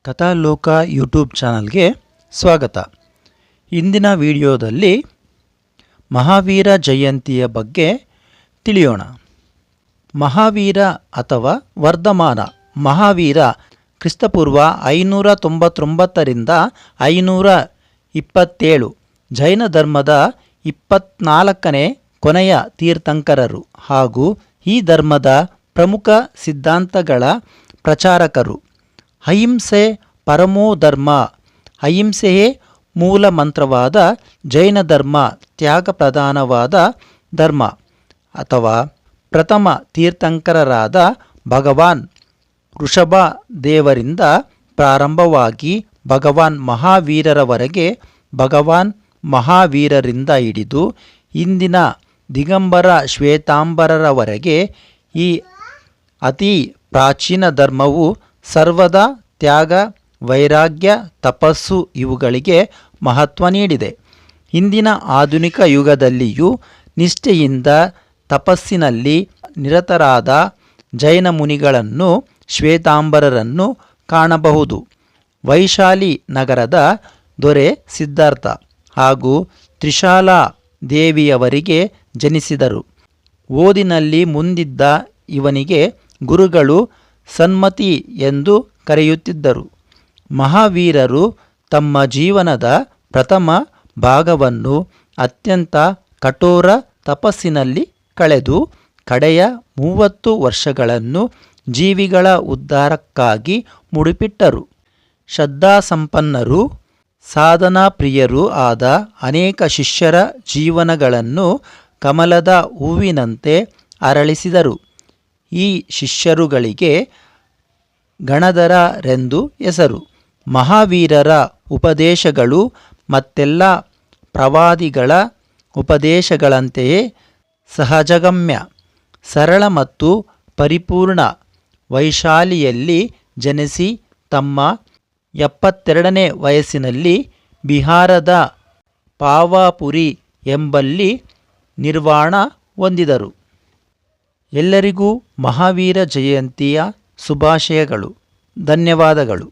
ಕಥಾಲೋಕ YouTube ಚಾನಲ್ಗೆ ಸ್ವಾಗತ. ಇಂದಿನ ವಿಡಿಯೋದಲ್ಲಿ ಮಹಾವೀರ ಜಯಂತಿಯ ಬಗ್ಗೆ ತಿಳಿಯೋಣ. ಮಹಾವೀರ ಅಥವಾ ವರ್ಧಮಾನ ಮಹಾವೀರ ಕ್ರಿಸ್ತಪೂರ್ವ 599ರಿಂದ 527 ಜೈನ ಧರ್ಮದ 24ನೇ ಕೊನೆಯ ತೀರ್ಥಂಕರರು ಹಾಗೂ ಈ ಧರ್ಮದ ಪ್ರಮುಖ ಸಿದ್ಧಾಂತಗಳ ಪ್ರಚಾರಕರು. ಅಹಿಂಸೆ ಪರಮೋ ಧರ್ಮ, ಅಹಿಂಸೆಯೇ ಮೂಲ ಮಂತ್ರವಾದ ಜೈನ ಧರ್ಮ ತ್ಯಾಗ ಪ್ರಧಾನವಾದ ಧರ್ಮ ಅಥವಾ ಪ್ರಥಮ ತೀರ್ಥಂಕರರಾದ ಭಗವಾನ್ ಋಷಭ ದೇವರಿಂದ ಪ್ರಾರಂಭವಾಗಿ ಭಗವಾನ್ ಮಹಾವೀರರವರೆಗೆ, ಭಗವಾನ್ ಮಹಾವೀರರಿಂದ ಹಿಡಿದು ಇಂದಿನ ದಿಗಂಬರ ಶ್ವೇತಾಂಬರರವರೆಗೆ ಈ ಅತಿ ಪ್ರಾಚೀನ ಧರ್ಮವು ಸರ್ವದಾ ತ್ಯಾಗ, ವೈರಾಗ್ಯ, ತಪಸ್ಸು ಇವುಗಳಿಗೆ ಮಹತ್ವ ನೀಡಿದೆ. ಇಂದಿನ ಆಧುನಿಕ ಯುಗದಲ್ಲಿಯೂ ನಿಷ್ಠೆಯಿಂದ ತಪಸ್ಸಿನಲ್ಲಿ ನಿರತರಾದ ಜೈನ ಮುನಿಗಳನ್ನು, ಶ್ವೇತಾಂಬರರನ್ನು ಕಾಣಬಹುದು. ವೈಶಾಲಿ ನಗರದ ದೊರೆ ಸಿದ್ಧಾರ್ಥ ಹಾಗೂ ತ್ರಿಶಾಲಾ ದೇವಿಯವರಿಗೆ ಜನಿಸಿದರು. ಓದಿನಲ್ಲಿ ಮುಂದಿದ್ದ ಇವನಿಗೆ ಗುರುಗಳು ಸನ್ಮತಿ ಎಂದು ಕರೆಯುತ್ತಿದ್ದರು. ಮಹಾವೀರರು ತಮ್ಮ ಜೀವನದ ಪ್ರಥಮ ಭಾಗವನ್ನು ಅತ್ಯಂತ ಕಠೋರ ತಪಸ್ಸಿನಲ್ಲಿ ಕಳೆದು ಕಡೆಯ 30 ವರ್ಷಗಳನ್ನು ಜೀವಿಗಳ ಉದ್ಧಾರಕ್ಕಾಗಿ ಮುಡಿಪಿಟ್ಟರು. ಶ್ರದ್ಧಾಸಂಪನ್ನರೂ ಸಾಧನಾಪ್ರಿಯರೂ ಆದ ಅನೇಕ ಶಿಷ್ಯರ ಜೀವನಗಳನ್ನು ಕಮಲದ ಹೂವಿನಂತೆ ಅರಳಿಸಿದರು. ಈ ಶಿಷ್ಯರುಗಳಿಗೆ ಗಣಧರರೆಂದು ಹೆಸರು. ಮಹಾವೀರರ ಉಪದೇಶಗಳು ಮತ್ತೆಲ್ಲ ಪ್ರವಾದಿಗಳ ಉಪದೇಶಗಳಂತೆಯೇ ಸಹಜಗಮ್ಯ, ಸರಳ ಮತ್ತು ಪರಿಪೂರ್ಣ. ವೈಶಾಲಿಯಲ್ಲಿ ಜನಿಸಿ ತಮ್ಮ 72ನೇ ವಯಸ್ಸಿನಲ್ಲಿ ಬಿಹಾರದ ಪಾವಾಪುರಿ ಎಂಬಲ್ಲಿ ನಿರ್ವಾಣ ಹೊಂದಿದರು. ಎಲ್ಲರಿಗೂ ಮಹಾವೀರ ಜಯಂತಿಯ ಶುಭಾಶಯಗಳು. ಧನ್ಯವಾದಗಳು.